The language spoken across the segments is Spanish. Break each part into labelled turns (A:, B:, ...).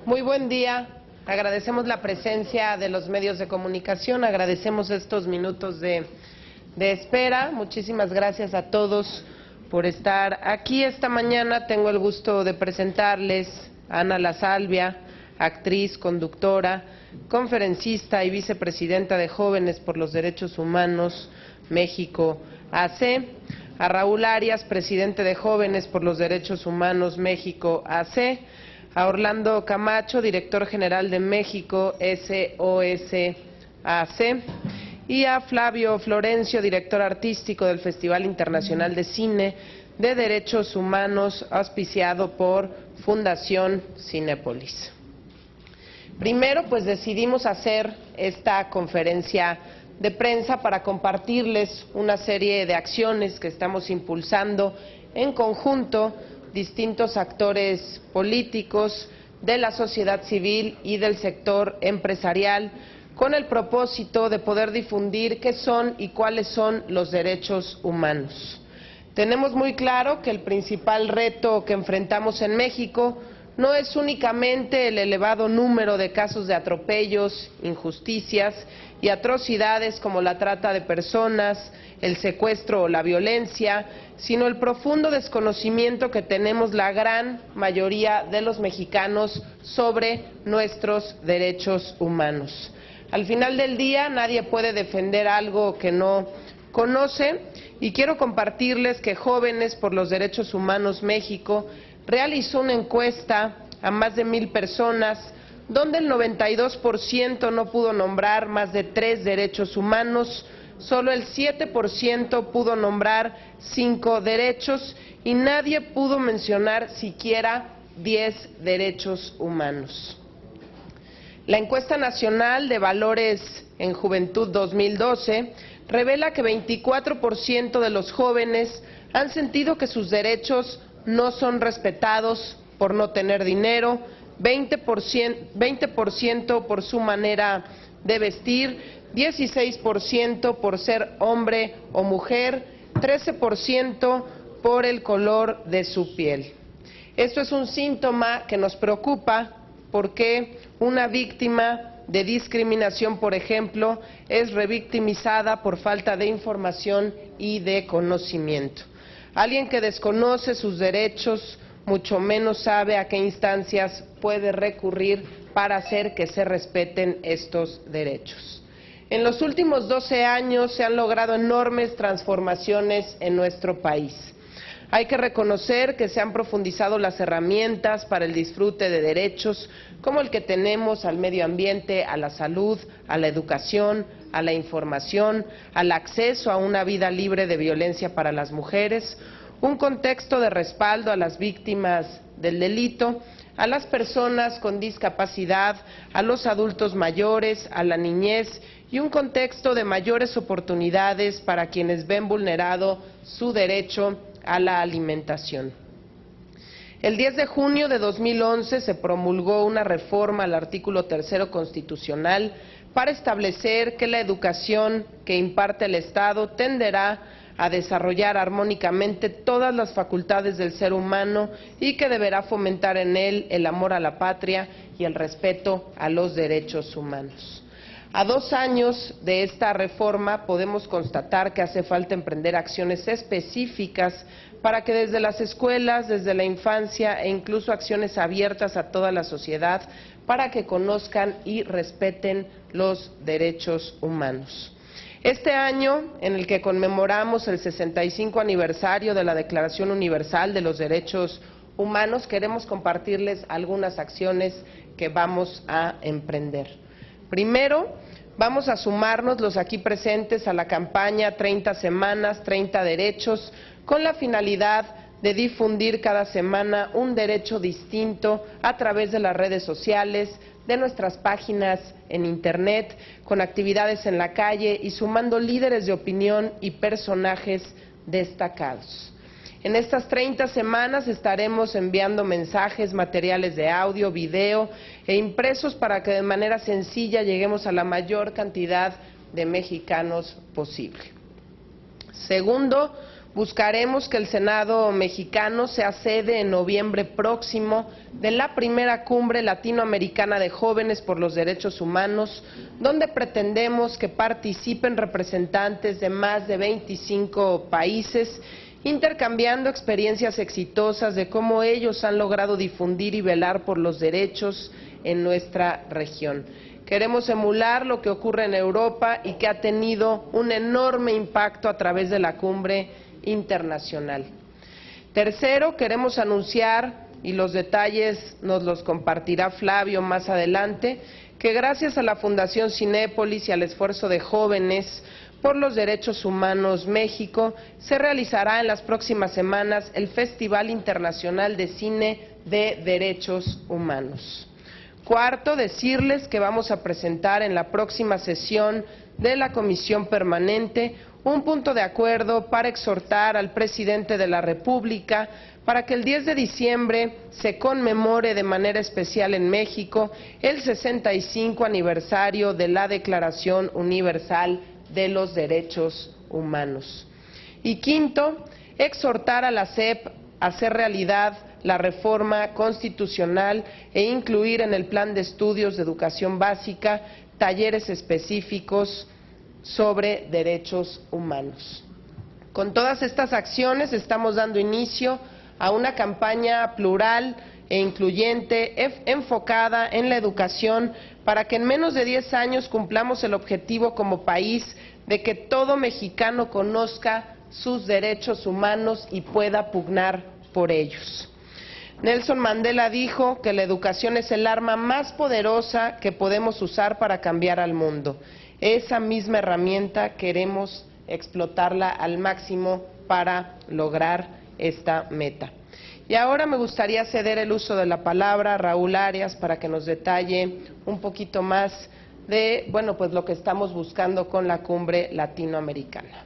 A: Muy buen día. Agradecemos la presencia de los medios de comunicación, agradecemos estos minutos de espera. Muchísimas gracias a todos por estar aquí esta mañana. Tengo el gusto de presentarles a Ana La Salvia, actriz, conductora, conferencista y vicepresidenta de Jóvenes por los Derechos Humanos México AC, a Raúl Arias, presidente de Jóvenes por los Derechos Humanos México AC, a Orlando Camacho, director general de México SOS AC, y a Flavio Florencio, director artístico del Festival Internacional de Cine de Derechos Humanos, auspiciado por Fundación Cinépolis. Primero, pues decidimos hacer esta conferencia de prensa para compartirles una serie de acciones que estamos impulsando en conjunto distintos actores políticos de la sociedad civil y del sector empresarial, con el propósito de poder difundir qué son y cuáles son los derechos humanos. Tenemos muy claro que el principal reto que enfrentamos en México no es únicamente el elevado número de casos de atropellos, injusticias y atrocidades como la trata de personas, el secuestro o la violencia, sino el profundo desconocimiento que tenemos la gran mayoría de los mexicanos sobre nuestros derechos humanos. Al final del día, nadie puede defender algo que no conoce, y quiero compartirles que Jóvenes por los Derechos Humanos México realizó una encuesta a más de 1,000 personas, donde el 92% no pudo nombrar más de 3 derechos humanos, solo el 7% pudo nombrar 5 derechos y nadie pudo mencionar siquiera 10 derechos humanos. La encuesta nacional de valores en juventud 2012 revela que 24% de los jóvenes han sentido que sus derechos no son respetados por no tener dinero, 20% por su manera de vestir, 16% por ser hombre o mujer, 13% por el color de su piel. Esto es un síntoma que nos preocupa porque una víctima de discriminación, por ejemplo, es revictimizada por falta de información y de conocimiento. Alguien que desconoce sus derechos mucho menos sabe a qué instancias puede recurrir para hacer que se respeten estos derechos. En los últimos 12 años se han logrado enormes transformaciones en nuestro país. Hay que reconocer que se han profundizado las herramientas para el disfrute de derechos, como el que tenemos al medio ambiente, a la salud, a la educación, a la información, al acceso a una vida libre de violencia para las mujeres, un contexto de respaldo a las víctimas del delito, a las personas con discapacidad, a los adultos mayores, a la niñez y un contexto de mayores oportunidades para quienes ven vulnerado su derecho a la alimentación. El 10 de junio de 2011 se promulgó una reforma al artículo 3 constitucional para establecer que la educación que imparte el Estado tenderá a desarrollar armónicamente todas las facultades del ser humano y que deberá fomentar en él el amor a la patria y el respeto a los derechos humanos. A 2 años de esta reforma podemos constatar que hace falta emprender acciones específicas para que desde las escuelas, desde la infancia e incluso acciones abiertas a toda la sociedad para que conozcan y respeten los derechos humanos. Este año, en el que conmemoramos el 65 aniversario de la Declaración Universal de los Derechos Humanos, queremos compartirles algunas acciones que vamos a emprender. Primero, vamos a sumarnos los aquí presentes a la campaña 30 semanas, 30 derechos, con la finalidad de difundir cada semana un derecho distinto a través de las redes sociales, de nuestras páginas en Internet, con actividades en la calle y sumando líderes de opinión y personajes destacados. En estas 30 semanas estaremos enviando mensajes, materiales de audio, video e impresos para que de manera sencilla lleguemos a la mayor cantidad de mexicanos posible. Segundo, buscaremos que el Senado mexicano sea sede en noviembre próximo de la primera cumbre latinoamericana de jóvenes por los derechos humanos, donde pretendemos que participen representantes de más de 25 países, intercambiando experiencias exitosas de cómo ellos han logrado difundir y velar por los derechos en nuestra región. Queremos emular lo que ocurre en Europa y que ha tenido un enorme impacto a través de la cumbre internacional. Tercero, queremos anunciar, y los detalles nos los compartirá Flavio más adelante, que gracias a la Fundación Cinépolis y al esfuerzo de Jóvenes por los Derechos Humanos México, se realizará en las próximas semanas el Festival Internacional de Cine de Derechos Humanos. Cuarto, decirles que vamos a presentar en la próxima sesión de la Comisión Permanente un punto de acuerdo para exhortar al presidente de la República para que el 10 de diciembre se conmemore de manera especial en México el 65 aniversario de la Declaración Universal de los Derechos Humanos. Y quinto, exhortar a la SEP a hacer realidad la reforma constitucional e incluir en el plan de estudios de educación básica talleres específicos sobre derechos humanos. Con todas estas acciones estamos dando inicio a una campaña plural e incluyente enfocada en la educación para que en menos de 10 años cumplamos el objetivo como país de que todo mexicano conozca sus derechos humanos y pueda pugnar por ellos. Nelson Mandela dijo que la educación es el arma más poderosa que podemos usar para cambiar al mundo. Esa misma herramienta queremos explotarla al máximo para lograr esta meta. Y ahora me gustaría ceder el uso de la palabra a Raúl Arias para que nos detalle un poquito más de, bueno, pues lo que estamos buscando con la cumbre latinoamericana.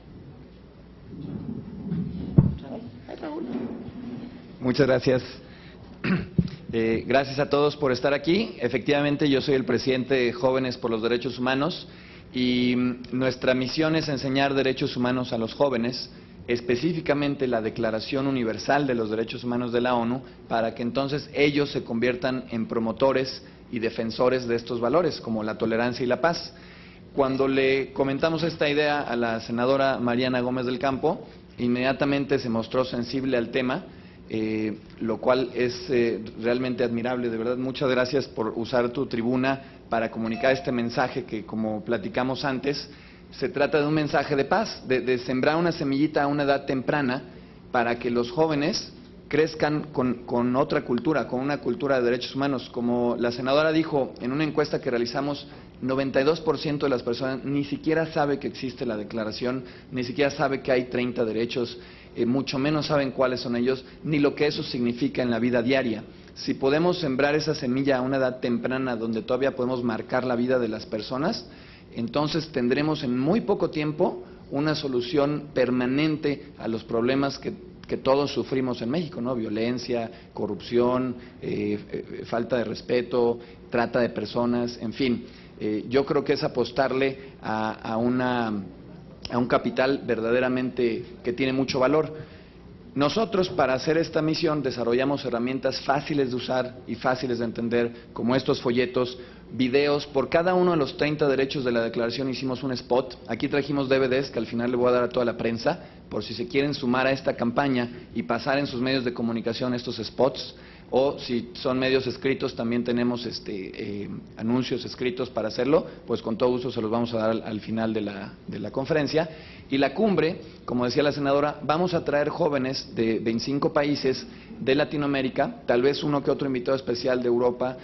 B: Muchas gracias. Gracias a todos por estar aquí. Efectivamente, yo soy el presidente de Jóvenes por los Derechos Humanos y nuestra misión es enseñar derechos humanos a los jóvenes, específicamente la Declaración Universal de los Derechos Humanos de la ONU, para que entonces ellos se conviertan en promotores y defensores de estos valores, como la tolerancia y la paz. Cuando le comentamos esta idea a la senadora Mariana Gómez del Campo, inmediatamente se mostró sensible al tema, lo cual es realmente admirable. De verdad, muchas gracias por usar tu tribuna para comunicar este mensaje que, como platicamos antes, se trata de un mensaje de paz, de sembrar una semillita a una edad temprana para que los jóvenes crezcan con otra cultura, con una cultura de derechos humanos. Como la senadora dijo en una encuesta que realizamos, 92% de las personas ni siquiera sabe que existe la declaración, ni siquiera sabe que hay 30 derechos, mucho menos saben cuáles son ellos, ni lo que eso significa en la vida diaria. Si podemos sembrar esa semilla a una edad temprana donde todavía podemos marcar la vida de las personas, entonces tendremos en muy poco tiempo una solución permanente a los problemas que todos sufrimos en México, ¿no? Violencia, corrupción, falta de respeto, trata de personas, en fin. Yo creo que es apostarle a un capital verdaderamente que tiene mucho valor. Nosotros, para hacer esta misión, desarrollamos herramientas fáciles de usar y fáciles de entender, como estos folletos, videos. Por cada uno de los 30 derechos de la declaración hicimos un spot. Aquí trajimos DVDs que al final le voy a dar a toda la prensa, por si se quieren sumar a esta campaña y pasar en sus medios de comunicación estos spots. O si son medios escritos, también tenemos anuncios escritos para hacerlo, pues con todo gusto se los vamos a dar al final de la conferencia. Y la cumbre, como decía la senadora, vamos a traer jóvenes de 25 países de Latinoamérica, tal vez uno que otro invitado especial de Europa,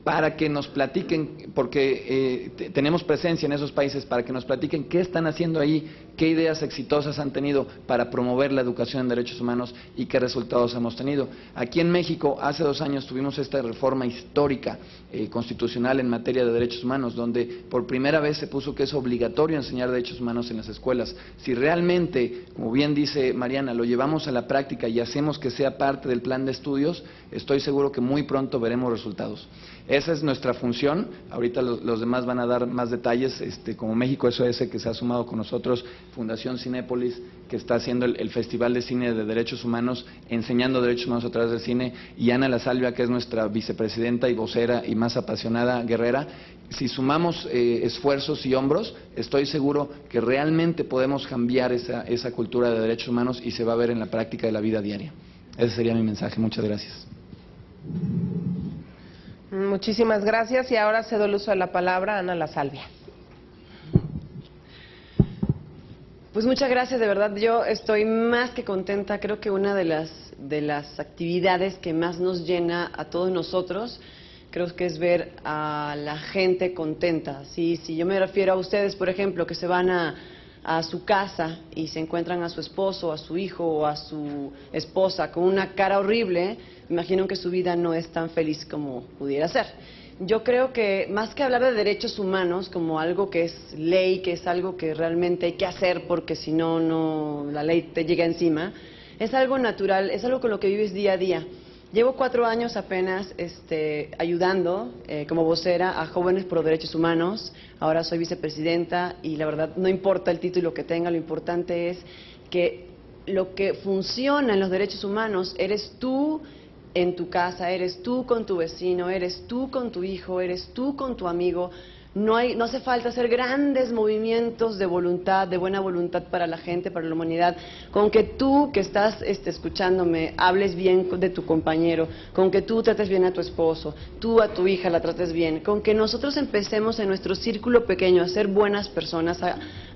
B: para que nos platiquen, porque tenemos presencia en esos países, para que nos platiquen qué están haciendo ahí, qué ideas exitosas han tenido para promover la educación en derechos humanos y qué resultados hemos tenido. Aquí en México, hace 2 años tuvimos esta reforma histórica constitucional en materia de derechos humanos, donde por primera vez se puso que es obligatorio enseñar derechos humanos en las escuelas. Si realmente, como bien dice Mariana, lo llevamos a la práctica y hacemos que sea parte del plan de estudios, estoy seguro que muy pronto veremos resultados. Esa es nuestra función. Ahorita los demás van a dar más detalles, como México SOS, que se ha sumado con nosotros, Fundación Cinépolis, que está haciendo el Festival de Cine de Derechos Humanos, enseñando derechos humanos a través del cine, y Ana La Salvia, que es nuestra vicepresidenta y vocera y más apasionada guerrera. Si sumamos esfuerzos y hombros, estoy seguro que realmente podemos cambiar esa cultura de derechos humanos y se va a ver en la práctica de la vida diaria. Ese sería mi mensaje. Muchas gracias.
A: Muchísimas gracias, y ahora cedo el uso de la palabra a Ana La Salvia.
C: Pues muchas gracias, de verdad, yo estoy más que contenta. Creo que una de las actividades que más nos llena a todos nosotros, creo que es ver a la gente contenta. Si yo me refiero a ustedes, por ejemplo, que se van a su casa y se encuentran a su esposo, a su hijo o a su esposa con una cara horrible, me imagino que su vida no es tan feliz como pudiera ser. Yo creo que más que hablar de derechos humanos como algo que es ley, que es algo que realmente hay que hacer porque si no, la ley te llega encima, es algo natural, es algo con lo que vives día a día. Llevo 4 años apenas ayudando como vocera a Jóvenes por los Derechos Humanos. Ahora soy vicepresidenta y la verdad no importa el título que tenga, lo importante es que lo que funciona en los derechos humanos eres tú en tu casa, eres tú con tu vecino, eres tú con tu hijo, eres tú con tu amigo. No hace falta hacer grandes movimientos de voluntad, de buena voluntad para la gente, para la humanidad. Con que tú que estás escuchándome hables bien de tu compañero, con que tú trates bien a tu esposo, tú a tu hija la trates bien, con que nosotros empecemos en nuestro círculo pequeño a ser buenas personas.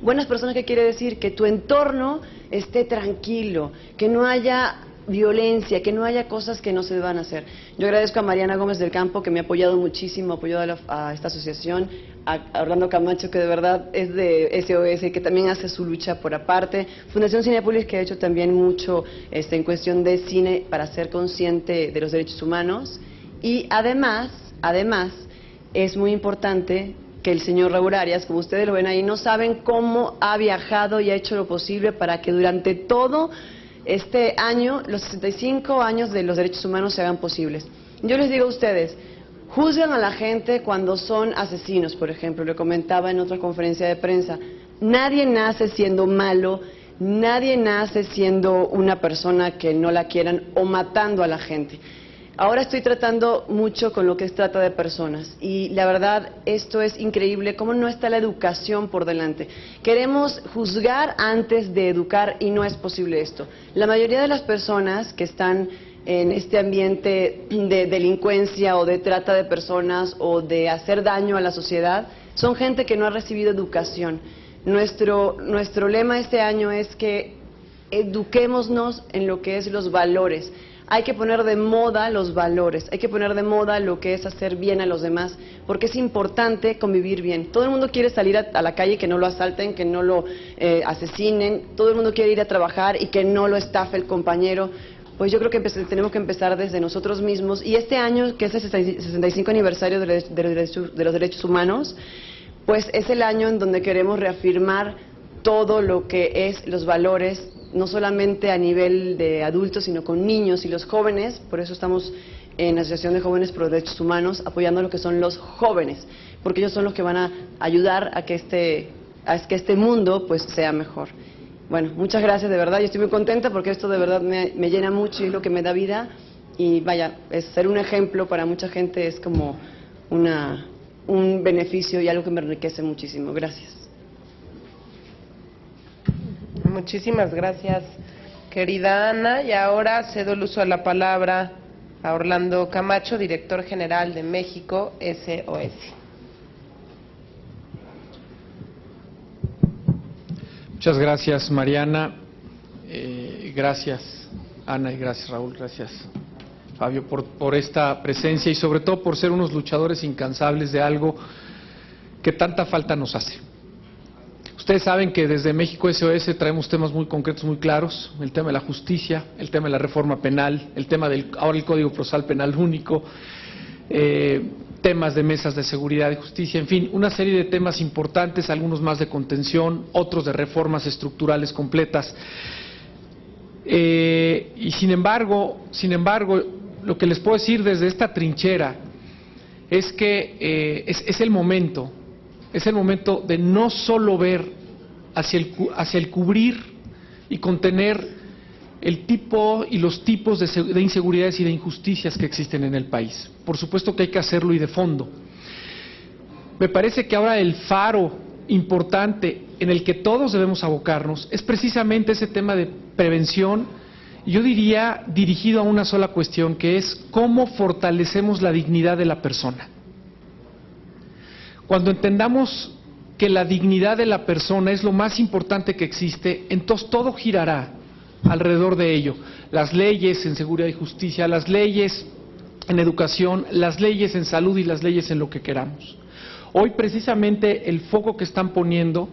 C: Buenas personas, ¿qué quiere decir? Que tu entorno esté tranquilo, que no haya violencia, que no haya cosas que no se deban hacer. Yo agradezco a Mariana Gómez del Campo, que me ha apoyado muchísimo, apoyado a esta asociación, a Orlando Camacho, que de verdad es de SOS y que también hace su lucha por aparte, Fundación Cinépolis, que ha hecho también mucho en cuestión de cine para ser consciente de los derechos humanos, y además, es muy importante que el señor Raúl Arias, como ustedes lo ven ahí, no saben cómo ha viajado y ha hecho lo posible para que durante todo este año, los 65 años de los derechos humanos se hagan posibles. Yo les digo a ustedes, juzgan a la gente cuando son asesinos, por ejemplo, lo comentaba en otra conferencia de prensa. Nadie nace siendo malo, nadie nace siendo una persona que no la quieran o matando a la gente. Ahora estoy tratando mucho con lo que es trata de personas y la verdad esto es increíble, cómo no está la educación por delante. Queremos juzgar antes de educar y no es posible esto. La mayoría de las personas que están en este ambiente de delincuencia o de trata de personas o de hacer daño a la sociedad son gente que no ha recibido educación. Nuestro lema este año es que eduquémonos en lo que es los valores. Hay que poner de moda los valores, hay que poner de moda lo que es hacer bien a los demás, porque es importante convivir bien. Todo el mundo quiere salir a la calle y que no lo asalten, que no lo asesinen, todo el mundo quiere ir a trabajar y que no lo estafe el compañero. Pues yo creo que tenemos que empezar desde nosotros mismos, y este año, que es el 65 aniversario de los derechos humanos, pues es el año en donde queremos reafirmar todo lo que es los valores, no solamente a nivel de adultos, sino con niños y los jóvenes. Por eso estamos en la Asociación de Jóvenes por los Derechos Humanos apoyando lo que son los jóvenes, porque ellos son los que van a ayudar a que este mundo pues sea mejor. Bueno, muchas gracias, de verdad, yo estoy muy contenta porque esto de verdad me llena mucho y es lo que me da vida, y vaya, es ser un ejemplo para mucha gente es como un beneficio y algo que me enriquece muchísimo. Gracias.
A: Muchísimas gracias, querida Ana. Y ahora cedo el uso de la palabra a Orlando Camacho, director general de México SOS.
D: Muchas gracias, Mariana. Gracias, Ana, y gracias, Raúl. Gracias, Fabio, por esta presencia y sobre todo por ser unos luchadores incansables de algo que tanta falta nos hace. Ustedes saben que desde México SOS traemos temas muy concretos, muy claros: el tema de la justicia, el tema de la reforma penal, el tema ahora el Código Procesal Penal único, temas de mesas de seguridad y justicia, en fin, una serie de temas importantes, algunos más de contención, otros de reformas estructurales completas. Y sin embargo, lo que les puedo decir desde esta trinchera es que es el momento de no solo ver hacia el cubrir y contener el tipo y los tipos de inseguridades y de injusticias que existen en el país. Por supuesto que hay que hacerlo y de fondo. Me parece que ahora el faro importante en el que todos debemos abocarnos es precisamente ese tema de prevención, yo diría dirigido a una sola cuestión, que es cómo fortalecemos la dignidad de la persona. Cuando entendamos que la dignidad de la persona es lo más importante que existe, entonces todo girará alrededor de ello. Las leyes en seguridad y justicia, las leyes en educación, las leyes en salud y las leyes en lo que queramos. Hoy precisamente el foco que están poniendo,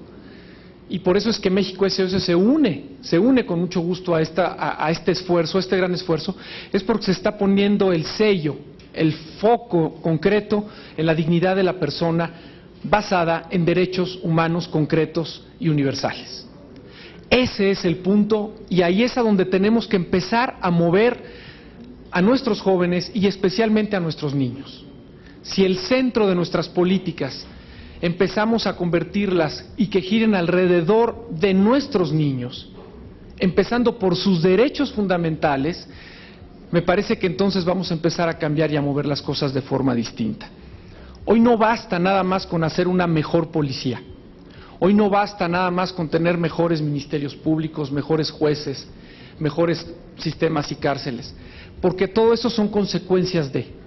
D: y por eso es que México SOS se une con mucho gusto a este esfuerzo, a este gran esfuerzo, es porque se está poniendo el sello, el foco concreto en la dignidad de la persona basada en derechos humanos concretos y universales. Ese es el punto y ahí es a donde tenemos que empezar a mover a nuestros jóvenes y especialmente a nuestros niños. Si el centro de nuestras políticas empezamos a convertirlas y que giren alrededor de nuestros niños, empezando por sus derechos fundamentales, me parece que entonces vamos a empezar a cambiar y a mover las cosas de forma distinta. Hoy no basta nada más con hacer una mejor policía. Hoy no basta nada más con tener mejores ministerios públicos, mejores jueces, mejores sistemas y cárceles, porque todo eso son consecuencias de.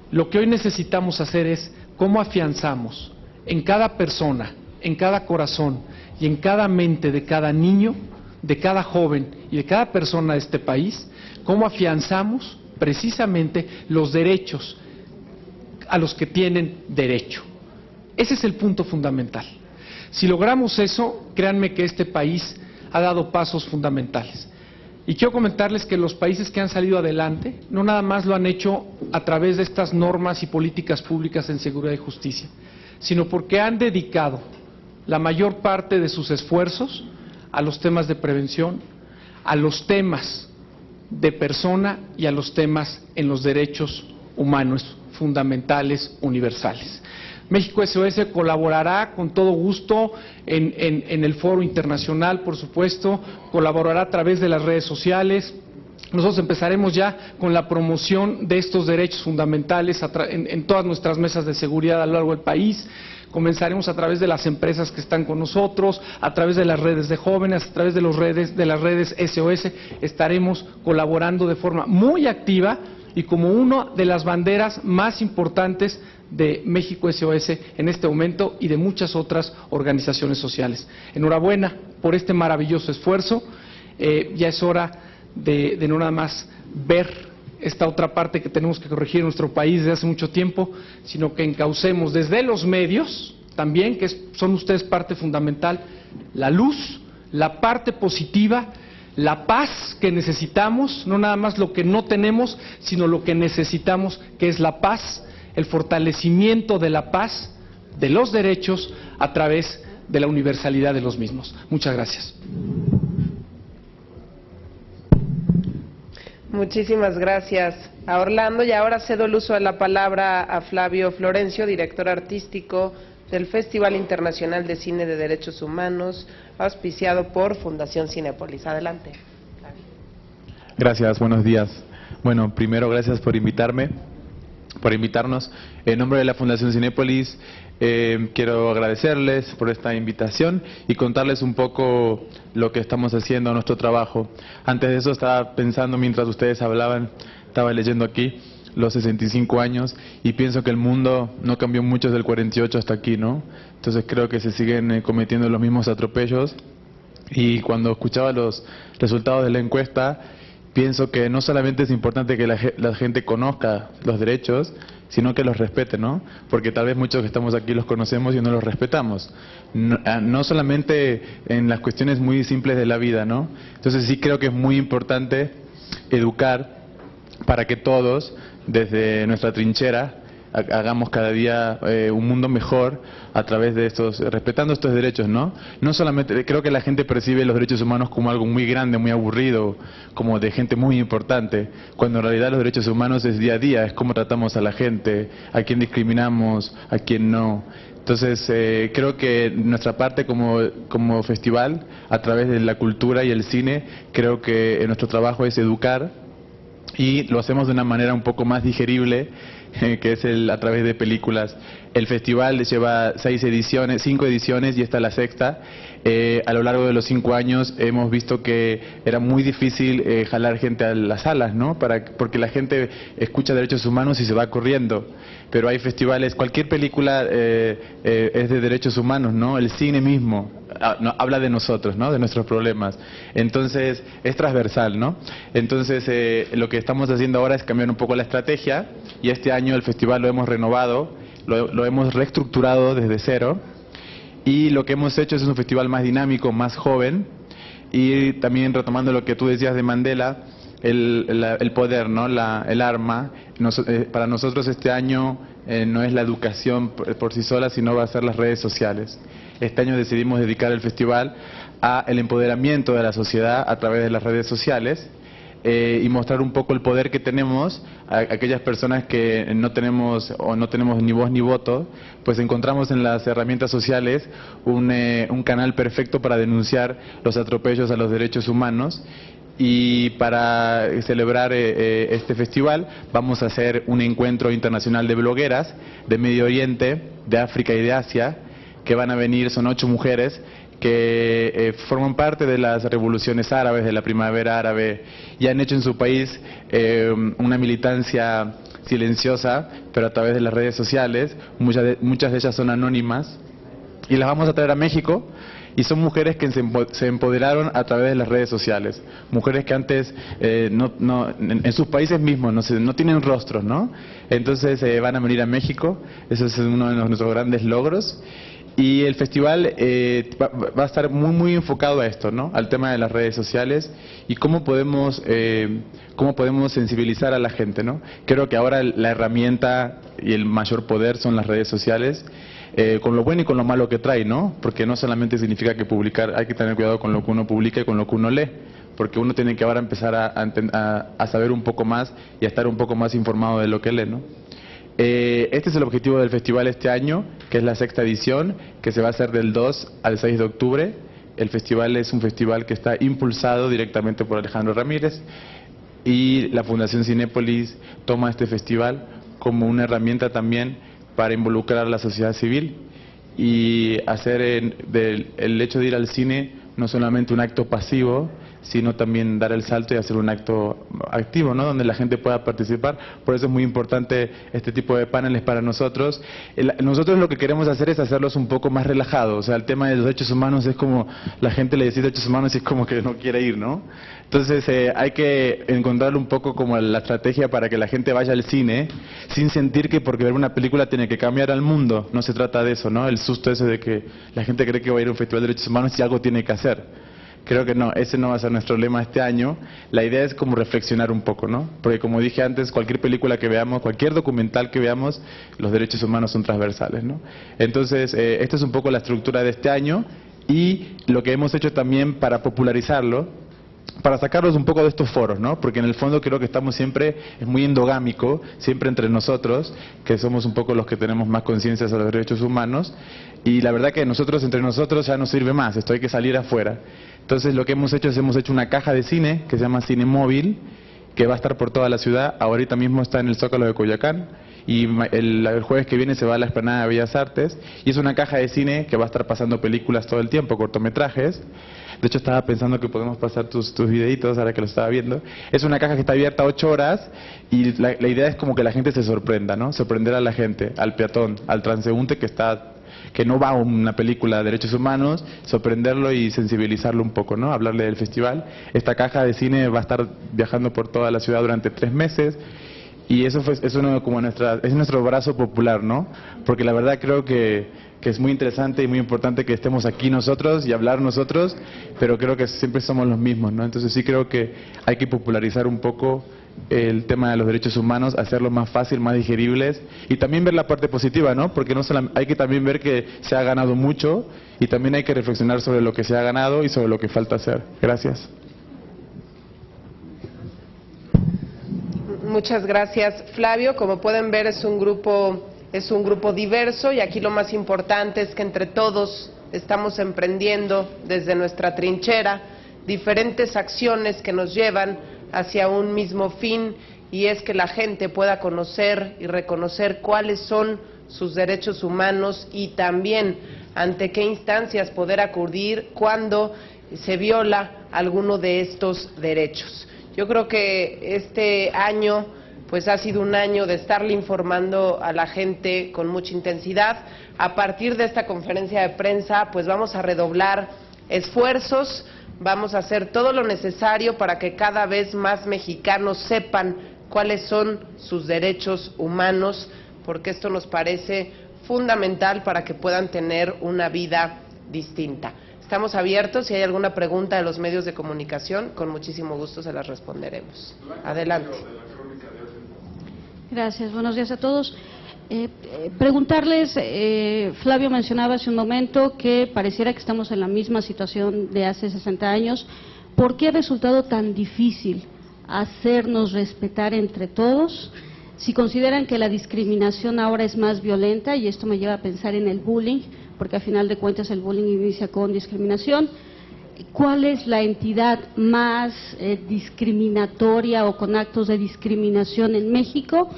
D: Lo que hoy necesitamos hacer es cómo afianzamos en cada persona, en cada corazón y en cada mente de cada niño, de cada joven y de cada persona de este país, cómo afianzamos precisamente los derechos a los que tienen derecho. Ese es el punto fundamental. Si logramos eso, créanme que este país ha dado pasos fundamentales. Y quiero comentarles que los países que han salido adelante no nada más lo han hecho a través de estas normas y políticas públicas en seguridad y justicia, sino porque han dedicado la mayor parte de sus esfuerzos a los temas de prevención, a los temas de persona y a los temas en los derechos humanos fundamentales universales. México SOS colaborará con todo gusto en el foro internacional, por supuesto, colaborará a través de las redes sociales. Nosotros empezaremos ya con la promoción de estos derechos fundamentales en todas nuestras mesas de seguridad a lo largo del país. Comenzaremos a través de las empresas que están con nosotros, a través de las redes de jóvenes, a través de las redes SOS, estaremos colaborando de forma muy activa y como una de las banderas más importantes de México SOS en este momento y de muchas otras organizaciones sociales. Enhorabuena por este maravilloso esfuerzo. Ya es hora de no nada más ver esta otra parte que tenemos que corregir en nuestro país desde hace mucho tiempo, sino que encaucemos desde los medios también, que son ustedes parte fundamental, la luz, la parte positiva, la paz que necesitamos, no nada más lo que no tenemos, sino lo que necesitamos, que es la paz, el fortalecimiento de la paz, de los derechos, a través de la universalidad de los mismos. Muchas gracias.
A: Muchísimas gracias a Orlando y ahora cedo el uso de la palabra a Flavio Florencio, director artístico del Festival Internacional de Cine de Derechos Humanos, auspiciado por Fundación Cinépolis. Adelante, Flavio.
E: Gracias, buenos días. Bueno, primero gracias por invitarnos. En nombre de la Fundación Cinépolis, quiero agradecerles por esta invitación y contarles un poco lo que estamos haciendo, nuestro trabajo. Antes de eso estaba pensando, mientras ustedes hablaban, estaba leyendo aquí los 65 años y pienso que el mundo no cambió mucho desde el 48 hasta aquí, ¿no? Entonces creo que se siguen cometiendo los mismos atropellos y cuando escuchaba los resultados de la encuesta, pienso que no solamente es importante que la gente conozca los derechos, sino que los respete, ¿no? Porque tal vez muchos que estamos aquí los conocemos y no los respetamos. No solamente en las cuestiones muy simples de la vida, ¿no? Entonces sí creo que es muy importante educar para que todos, desde nuestra trinchera, hagamos cada día un mundo mejor a través de estos, respetando estos derechos, ¿no? No solamente, creo que la gente percibe los derechos humanos como algo muy grande, muy aburrido, como de gente muy importante, cuando en realidad los derechos humanos es día a día, es cómo tratamos a la gente, a quién discriminamos, a quién no. Entonces, creo que nuestra parte como festival, a través de la cultura y el cine, creo que nuestro trabajo es educar, y lo hacemos de una manera un poco más digerible, que es a través de películas. El festival lleva 5 ediciones y esta es la sexta. A lo largo de los 5 años hemos visto que era muy difícil jalar gente a las salas, ¿no? Porque la gente escucha derechos humanos y se va corriendo. Pero hay festivales, cualquier película es de derechos humanos, ¿no? El cine mismo habla de nosotros, ¿no? De nuestros problemas. Entonces es transversal, ¿no? Entonces lo que estamos haciendo ahora es cambiar un poco la estrategia, y este año el festival lo hemos renovado, lo hemos reestructurado desde cero, y lo que hemos hecho es un festival más dinámico, más joven, y también retomando lo que tú decías de Mandela, el poder, ¿no? El arma. Para nosotros este año no es la educación por sí sola, sino va a ser las redes sociales. Este año decidimos dedicar el festival al empoderamiento de la sociedad a través de las redes sociales, y mostrar un poco el poder que tenemos a aquellas personas que no tenemos ni voz ni voto. Pues encontramos en las herramientas sociales un canal perfecto para denunciar los atropellos a los derechos humanos. Y para celebrar este festival vamos a hacer un encuentro internacional de blogueras de Medio Oriente, de África y de Asia, que van a venir. Son 8 mujeres que forman parte de las revoluciones árabes, de la primavera árabe, y han hecho en su país una militancia silenciosa, pero a través de las redes sociales. Muchas de ellas son anónimas, y las vamos a traer a México. Y son mujeres que se empoderaron a través de las redes sociales. Mujeres que antes en sus países mismos no tienen rostros, ¿no? Entonces van a venir a México. Ese es uno de nuestros grandes logros. Y el festival va a estar muy enfocado a esto, ¿no? Al tema de las redes sociales y cómo podemos sensibilizar a la gente, ¿no? Creo que ahora la herramienta y el mayor poder son las redes sociales. Con lo bueno y con lo malo que trae, ¿no? Porque no solamente significa que publicar, hay que tener cuidado con lo que uno publica y con lo que uno lee, porque uno tiene que ahora empezar a saber un poco más y a estar un poco más informado de lo que lee, ¿no? Este es el objetivo del festival este año, que es la 6ª edición, que se va a hacer del 2 al 6 de octubre. El festival es un festival que está impulsado directamente por Alejandro Ramírez, y la Fundación Cinépolis toma este festival como una herramienta también para involucrar a la sociedad civil y hacer el hecho de ir al cine no solamente un acto pasivo, sino también dar el salto y hacer un acto activo, ¿no? Donde la gente pueda participar. Por eso es muy importante este tipo de paneles para nosotros. Nosotros lo que queremos hacer es hacerlos un poco más relajados. O sea, el tema de los derechos humanos es como, la gente le dice derechos humanos y es como que no quiere ir, ¿no? Entonces hay que encontrar un poco como la estrategia para que la gente vaya al cine sin sentir que porque ver una película tiene que cambiar al mundo. No se trata de eso, ¿no? El susto ese de que la gente cree que va a ir a un festival de derechos humanos y algo tiene que hacer. Creo que no, ese no va a ser nuestro lema este año. La idea es como reflexionar un poco, ¿no? Porque como dije antes, cualquier película que veamos, cualquier documental que veamos, los derechos humanos son transversales, ¿no? Entonces, esta es un poco la estructura de este año, y lo que hemos hecho también para popularizarlo, para sacarlos un poco de estos foros, ¿no? Porque en el fondo creo que estamos siempre, es muy endogámico, siempre entre nosotros, que somos un poco los que tenemos más conciencia sobre los derechos humanos, y la verdad que nosotros entre nosotros ya no sirve más, esto hay que salir afuera. Entonces lo que hemos hecho es una caja de cine que se llama Cine Móvil, que va a estar por toda la ciudad. Ahorita mismo está en el Zócalo de Coyoacán, y el jueves que viene se va a la Explanada de Bellas Artes, y es una caja de cine que va a estar pasando películas todo el tiempo, cortometrajes. De hecho estaba pensando que podemos pasar tus videitos ahora que lo estaba viendo. Es una caja que está abierta 8 horas, y la idea es como que la gente se sorprenda, ¿no? Sorprender a la gente, al peatón, al transeúnte que no va a una película de derechos humanos, sorprenderlo y sensibilizarlo un poco, ¿no? Hablarle del festival. Esta caja de cine va a estar viajando por toda la ciudad durante 3 meses, y eso es nuestro brazo popular, ¿no? Porque la verdad creo que es muy interesante y muy importante que estemos aquí nosotros y hablar nosotros, pero creo que siempre somos los mismos, ¿no? Entonces sí creo que hay que popularizar un poco el tema de los derechos humanos, hacerlos más fácil, más digeribles y también ver la parte positiva, ¿no? Porque no hay que también ver que se ha ganado mucho y también hay que reflexionar sobre lo que se ha ganado y sobre lo que falta hacer. Gracias.
A: Muchas gracias, Flavio. Como pueden ver, es un grupo diverso y aquí lo más importante es que entre todos estamos emprendiendo desde nuestra trinchera diferentes acciones que nos llevan hacia un mismo fin, y es que la gente pueda conocer y reconocer cuáles son sus derechos humanos y también ante qué instancias poder acudir cuando se viola alguno de estos derechos. Yo creo que este año pues ha sido un año de estarle informando a la gente con mucha intensidad. A partir de esta conferencia de prensa pues vamos a redoblar esfuerzos, vamos a hacer todo lo necesario para que cada vez más mexicanos sepan cuáles son sus derechos humanos, porque esto nos parece fundamental para que puedan tener una vida distinta. Estamos abiertos, si hay alguna pregunta de los medios de comunicación, con muchísimo gusto se las responderemos. Adelante.
F: Gracias, buenos días a todos. Preguntarles, Flavio mencionaba hace un momento que pareciera que estamos en la misma situación de hace 60 años. ¿Por qué ha resultado tan difícil hacernos respetar entre todos? Si consideran que la discriminación ahora es más violenta, y esto me lleva a pensar en el bullying, porque a final de cuentas el bullying inicia con discriminación, ¿cuál es la entidad más discriminatoria o con actos de discriminación en México?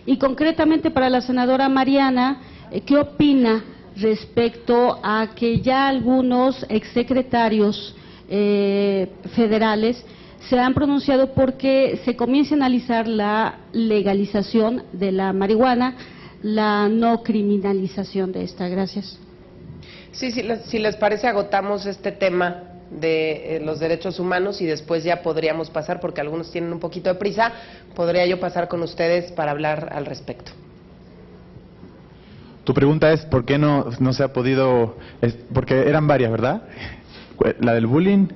F: Y concretamente para la senadora Mariana, ¿qué opina respecto a que ya algunos exsecretarios federales se han pronunciado porque se comience a analizar la legalización de la marihuana, la no criminalización de esta? Gracias.
A: Sí, si les parece, agotamos este tema de los derechos humanos y después ya podríamos pasar, porque algunos tienen un poquito de prisa, podría yo pasar con ustedes para hablar al respecto.
E: Tu pregunta es ¿por qué no se ha podido? Porque eran varias, ¿verdad? La del bullying.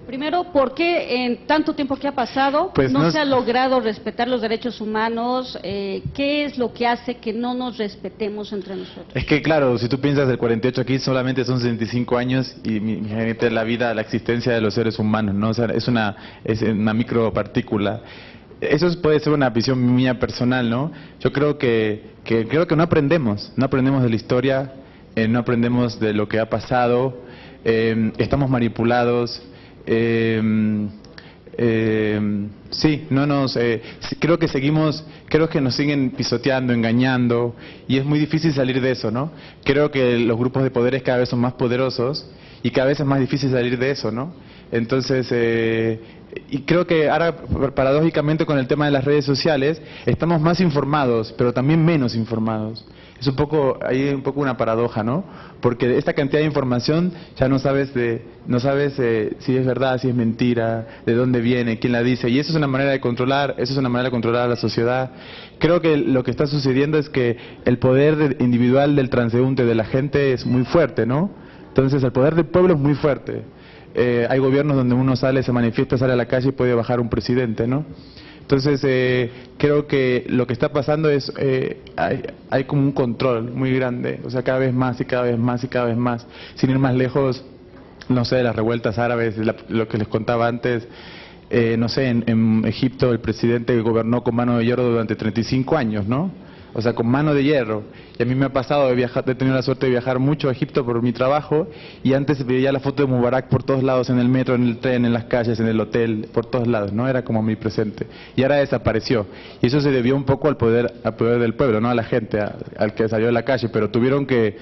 F: Primero, ¿por qué en tanto tiempo que ha pasado
E: pues
F: no se ha logrado respetar los derechos humanos? ¿Qué es lo que hace que no nos respetemos entre nosotros?
E: Es que claro, si tú piensas del 48 aquí solamente son 65 años y imagínate la vida, la existencia de los seres humanos, ¿no? O sea, es una micropartícula. Eso puede ser una visión mía personal, ¿no? Yo creo que no aprendemos de la historia, no aprendemos de lo que ha pasado, estamos manipulados. Sí, creo que nos siguen pisoteando, engañando, y es muy difícil salir de eso, ¿no? Creo que los grupos de poderes cada vez son más poderosos y cada vez es más difícil salir de eso, ¿no? Entonces, y creo que ahora, paradójicamente, con el tema de las redes sociales, estamos más informados, pero también menos informados. Es hay un poco una paradoja, ¿no? Porque esta cantidad de información ya no sabes si es verdad, si es mentira, de dónde viene, quién la dice, y eso es una manera de controlar, a la sociedad. Creo que lo que está sucediendo es que el poder individual del transeúnte, de la gente, es muy fuerte, ¿no? Entonces el poder del pueblo es muy fuerte. Hay gobiernos donde uno se manifiesta, sale a la calle y puede bajar un presidente, ¿no? Entonces, creo que lo que está pasando es, hay como un control muy grande, o sea, cada vez más y cada vez más y cada vez más. Sin ir más lejos, no sé, las revueltas árabes, lo que les contaba antes, no sé, en Egipto el presidente gobernó con mano de hierro durante 35 años, ¿no? O sea, con mano de hierro. Y a mí me ha pasado he tenido la suerte de viajar mucho a Egipto por mi trabajo, y antes veía la foto de Mubarak por todos lados, en el metro, en el tren, en las calles, en el hotel, por todos lados, ¿no? Era como mi presente. Y ahora desapareció. Y eso se debió un poco al poder del pueblo, no a la gente, al que salió de la calle, pero tuvo que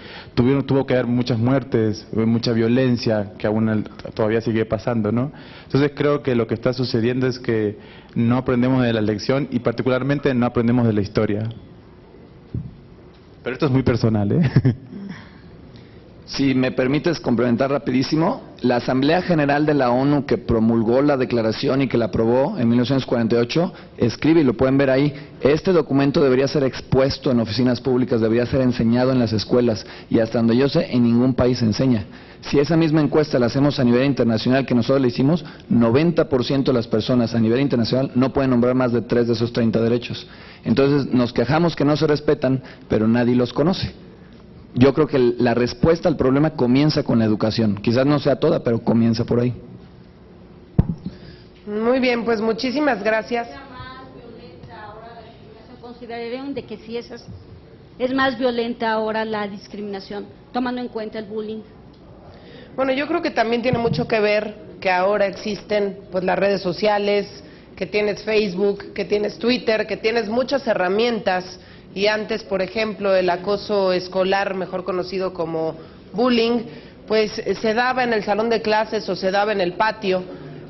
E: haber muchas muertes, mucha violencia, que aún todavía sigue pasando, ¿no? Entonces creo que lo que está sucediendo es que no aprendemos de la lección, y particularmente no aprendemos de la historia. Pero esto es muy personal, ¿eh?
B: Si me permites complementar rapidísimo, la Asamblea General de la ONU, que promulgó la declaración y que la aprobó en 1948, escribe, y lo pueden ver ahí, este documento debería ser expuesto en oficinas públicas, debería ser enseñado en las escuelas, y hasta donde yo sé, en ningún país se enseña. Si esa misma encuesta la hacemos a nivel internacional, que nosotros la hicimos, 90% de las personas a nivel internacional no pueden nombrar más de 3 de esos 30 derechos. Entonces nos quejamos que no se respetan, pero nadie los conoce. Yo creo que la respuesta al problema comienza con la educación. Quizás no sea toda, pero comienza por ahí.
A: Muy bien, pues muchísimas gracias.
F: ¿Considerarían de que si es más violenta ahora la discriminación, tomando en cuenta el bullying?
A: Bueno, yo creo que también tiene mucho que ver que ahora existen pues las redes sociales, que tienes Facebook, que tienes Twitter, que tienes muchas herramientas. Y antes, por ejemplo, el acoso escolar, mejor conocido como bullying, pues se daba en el salón de clases o se daba en el patio,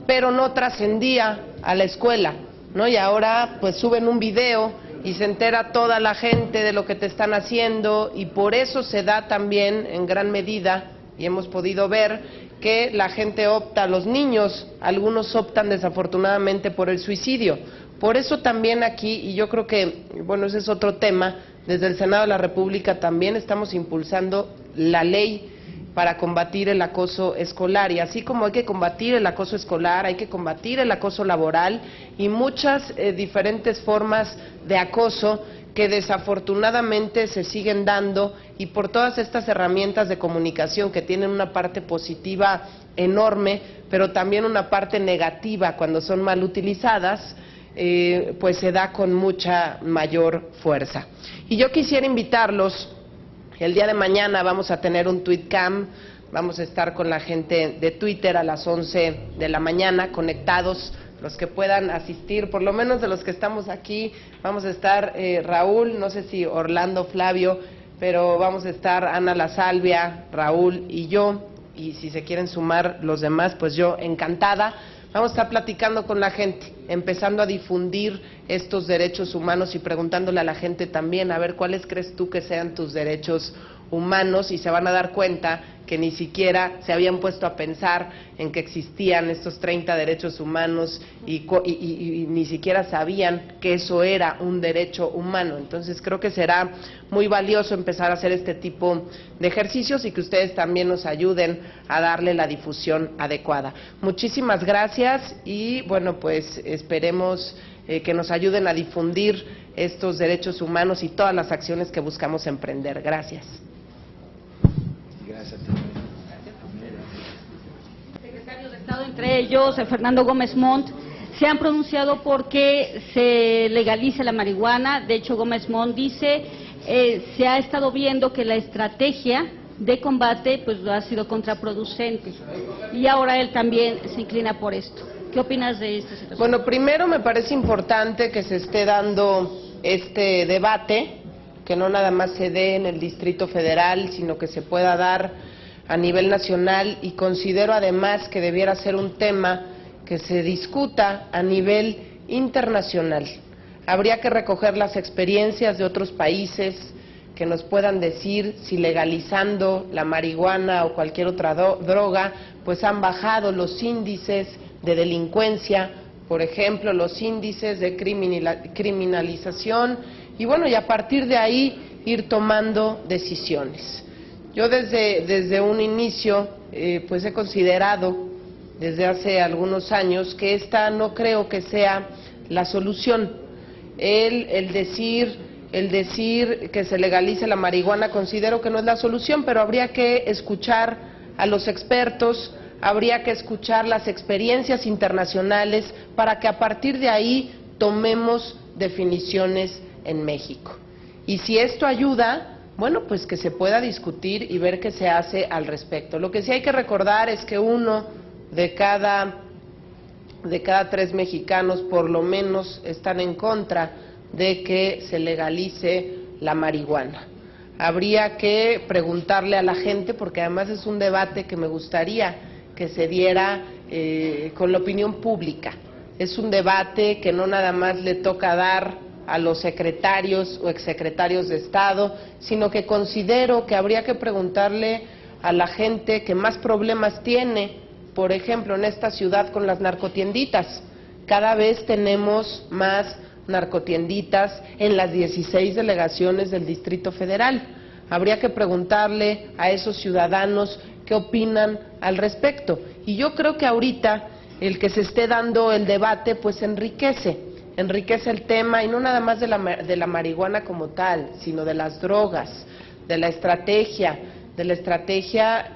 A: pero no trascendía a la escuela, ¿no? Y ahora pues suben un video y se entera toda la gente de lo que te están haciendo, y por eso se da también en gran medida, y hemos podido ver que la gente opta, los niños, algunos optan desafortunadamente por el suicidio. Por eso también aquí, y yo creo que, bueno, ese es otro tema, desde el Senado de la República también estamos impulsando la ley para combatir el acoso escolar, y así como hay que combatir el acoso escolar, hay que combatir el acoso laboral y muchas diferentes formas de acoso que desafortunadamente se siguen dando, y por todas estas herramientas de comunicación que tienen una parte positiva enorme, pero también una parte negativa cuando son mal utilizadas, pues se da con mucha mayor fuerza. Y yo quisiera invitarlos, el día de mañana vamos a tener un TweetCam, vamos a estar con la gente de Twitter a las 11 de la mañana conectados, los que puedan asistir, por lo menos de los que estamos aquí, vamos a estar Raúl, no sé si Orlando, Flavio, pero vamos a estar Ana La Salvia, Raúl y yo, y si se quieren sumar los demás, pues yo encantada. Vamos a estar platicando con la gente, empezando a difundir estos derechos humanos y preguntándole a la gente también, a ver, ¿cuáles crees tú que sean tus derechos humanos? Y se van a dar cuenta que ni siquiera se habían puesto a pensar en que existían estos 30 derechos humanos y ni siquiera sabían que eso era un derecho humano. Entonces creo que será muy valioso empezar a hacer este tipo de ejercicios y que ustedes también nos ayuden a darle la difusión adecuada. Muchísimas gracias y bueno, pues esperemos que nos ayuden a difundir estos derechos humanos y todas las acciones que buscamos emprender. Gracias.
B: Gracias.
F: Secretarios de Estado, entre ellos Fernando Gómez Montt, se han pronunciado porque se legalice la marihuana. De hecho, Gómez Montt dice, se ha estado viendo que la estrategia de combate pues ha sido contraproducente, y ahora él también se inclina por esto. ¿Qué opinas de esta situación?
A: Bueno, primero me parece importante que se esté dando este debate, que no nada más se dé en el Distrito Federal, sino que se pueda dar a nivel nacional, y considero además que debiera ser un tema que se discuta a nivel internacional. Habría que recoger las experiencias de otros países que nos puedan decir si legalizando la marihuana o cualquier otra droga, pues han bajado los índices de delincuencia, por ejemplo, los índices de criminalización, y bueno, y a partir de ahí ir tomando decisiones. Yo desde un inicio, pues he considerado desde hace algunos años que esta no creo que sea la solución. El decir que se legalice la marihuana considero que no es la solución, pero habría que escuchar a los expertos, habría que escuchar las experiencias internacionales para que a partir de ahí tomemos definiciones en México. Y si esto ayuda, bueno, pues que se pueda discutir y ver qué se hace al respecto. Lo que sí hay que recordar es que uno de cada 3 mexicanos por lo menos están en contra de que se legalice la marihuana. Habría que preguntarle a la gente, porque además es un debate que me gustaría que se diera con la opinión pública. Es un debate que no nada más le toca dar a los secretarios o exsecretarios de Estado, sino que considero que habría que preguntarle a la gente que más problemas tiene, por ejemplo, en esta ciudad con las narcotienditas. Cada vez tenemos más narcotienditas en las 16 delegaciones del Distrito Federal. Habría que preguntarle a esos ciudadanos qué opinan al respecto. Y yo creo que ahorita el que se esté dando el debate pues enriquece el tema, y no nada más de la marihuana como tal, sino de las drogas, de la estrategia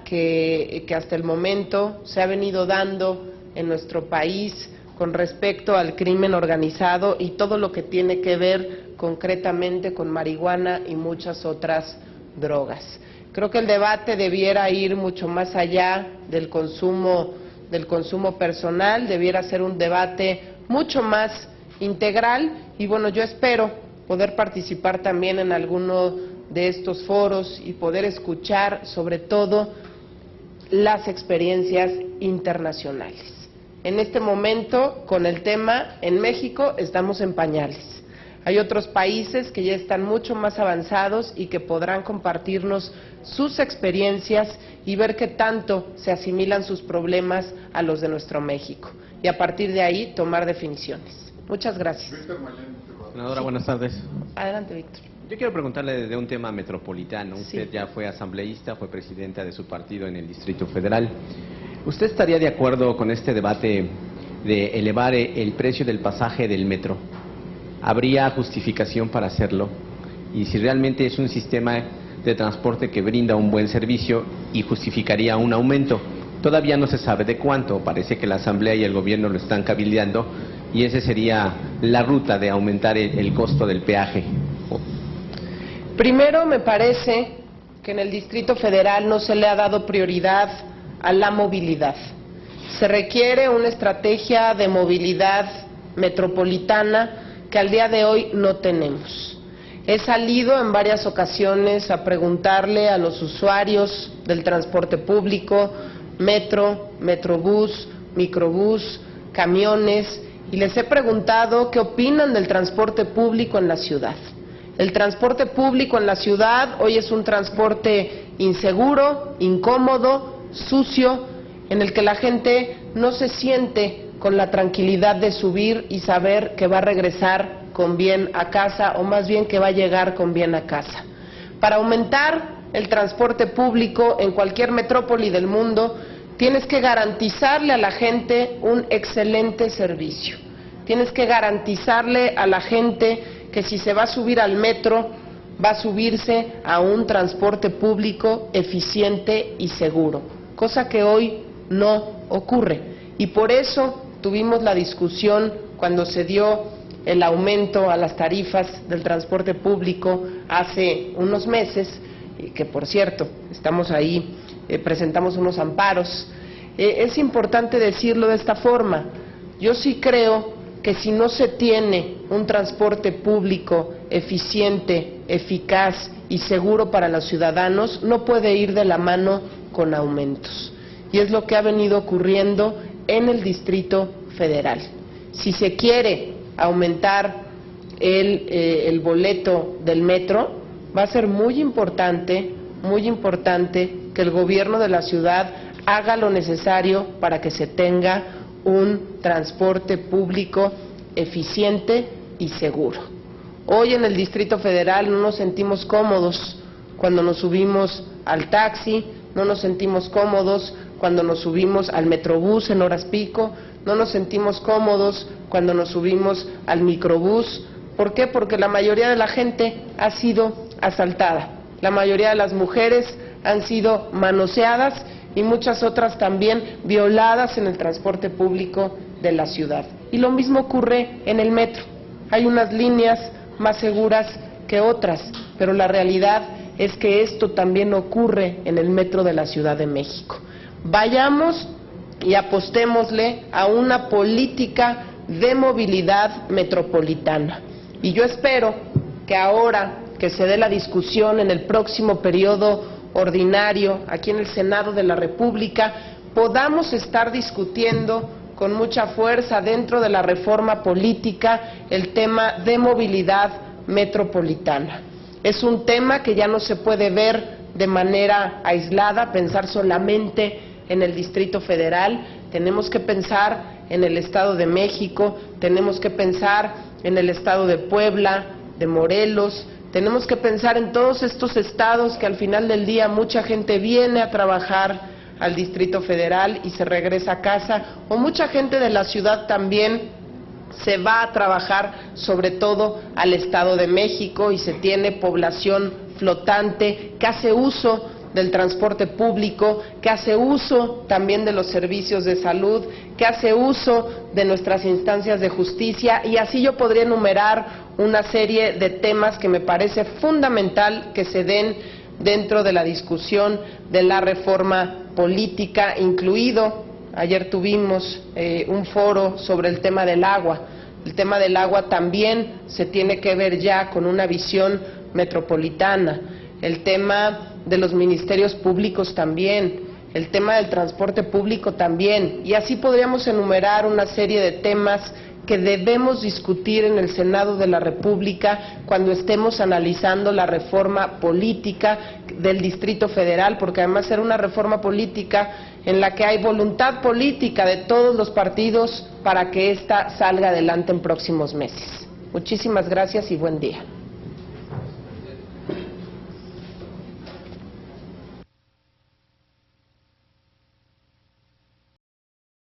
A: que hasta el momento se ha venido dando en nuestro país con respecto al crimen organizado y todo lo que tiene que ver concretamente con marihuana y muchas otras drogas. Creo que el debate debiera ir mucho más allá del consumo personal, debiera ser un debate mucho más integral, y bueno, yo espero poder participar también en alguno de estos foros y poder escuchar sobre todo las experiencias internacionales. En este momento, con el tema, en México estamos en pañales. Hay otros países que ya están mucho más avanzados y que podrán compartirnos sus experiencias y ver qué tanto se asimilan sus problemas a los de nuestro México. Y a partir de ahí, tomar definiciones. Muchas gracias.
G: Senadora, buenas tardes.
A: Adelante, Víctor.
G: Yo quiero preguntarle de un tema metropolitano. Usted
A: Sí.
G: ya fue asambleísta, fue presidenta de su partido en el Distrito Federal. ¿Usted estaría de acuerdo con este debate de elevar el precio del pasaje del metro? ¿Habría justificación para hacerlo? Y si realmente es un sistema de transporte que brinda un buen servicio y justificaría un aumento. Todavía no se sabe de cuánto, parece que la Asamblea y el Gobierno lo están cabildeando, y esa sería la ruta de aumentar el costo del peaje.
A: Primero, me parece que en el Distrito Federal no se le ha dado prioridad a la movilidad. Se requiere una estrategia de movilidad metropolitana que al día de hoy no tenemos. He salido en varias ocasiones a preguntarle a los usuarios del transporte público, metro, metrobús, microbús, camiones, y les he preguntado qué opinan del transporte público en la ciudad. El transporte público en la ciudad hoy es un transporte inseguro, incómodo, sucio, en el que la gente no se siente con la tranquilidad de subir y saber que va a regresar con bien a casa, o más bien que va a llegar con bien a casa. Para aumentar el transporte público en cualquier metrópoli del mundo, tienes que garantizarle a la gente un excelente servicio. Tienes que garantizarle a la gente que si se va a subir al metro, va a subirse a un transporte público eficiente y seguro, cosa que hoy no ocurre. Y por eso tuvimos la discusión cuando se dio el aumento a las tarifas del transporte público hace unos meses, que por cierto, estamos ahí, presentamos unos amparos. Es importante decirlo de esta forma. Yo sí creo que si no se tiene un transporte público eficiente, eficaz y seguro para los ciudadanos, no puede ir de la mano con aumentos. Y es lo que ha venido ocurriendo en el Distrito Federal. Si se quiere aumentar el boleto del metro, va a ser muy importante que el gobierno de la ciudad haga lo necesario para que se tenga un transporte público eficiente y seguro. Hoy en el Distrito Federal no nos sentimos cómodos cuando nos subimos al taxi, no nos sentimos cómodos cuando nos subimos al metrobús en horas pico, no nos sentimos cómodos cuando nos subimos al microbús. ¿Por qué? Porque la mayoría de la gente ha sido asaltada, la mayoría de las mujeres han sido manoseadas y muchas otras también violadas en el transporte público de la ciudad. Y lo mismo ocurre en el metro. Hay unas líneas más seguras que otras, pero la realidad es que esto también ocurre en el metro de la Ciudad de México. Vayamos y apostémosle a una política de movilidad metropolitana. Y yo espero que ahora que se dé la discusión en el próximo periodo ordinario aquí en el Senado de la República, podamos estar discutiendo con mucha fuerza dentro de la reforma política el tema de movilidad metropolitana. Es un tema que ya no se puede ver de manera aislada, pensar solamente en el Distrito Federal. Tenemos que pensar en el Estado de México, tenemos que pensar en el Estado de Puebla, de Morelos, tenemos que pensar en todos estos estados que al final del día mucha gente viene a trabajar al Distrito Federal y se regresa a casa, o mucha gente de la ciudad también se va a trabajar sobre todo al Estado de México y se tiene población flotante que hace uso del transporte público, que hace uso también de los servicios de salud, que hace uso de nuestras instancias de justicia, y así yo podría enumerar una serie de temas que me parece fundamental que se den dentro de la discusión de la reforma política, incluido, ayer tuvimos un foro sobre el tema del agua. El tema del agua también se tiene que ver ya con una visión metropolitana. El tema de los ministerios públicos también, el tema del transporte público también, y así podríamos enumerar una serie de temas que debemos discutir en el Senado de la República cuando estemos analizando la reforma política del Distrito Federal, porque además será una reforma política en la que hay voluntad política de todos los partidos para que ésta salga adelante en próximos meses. Muchísimas gracias y buen día.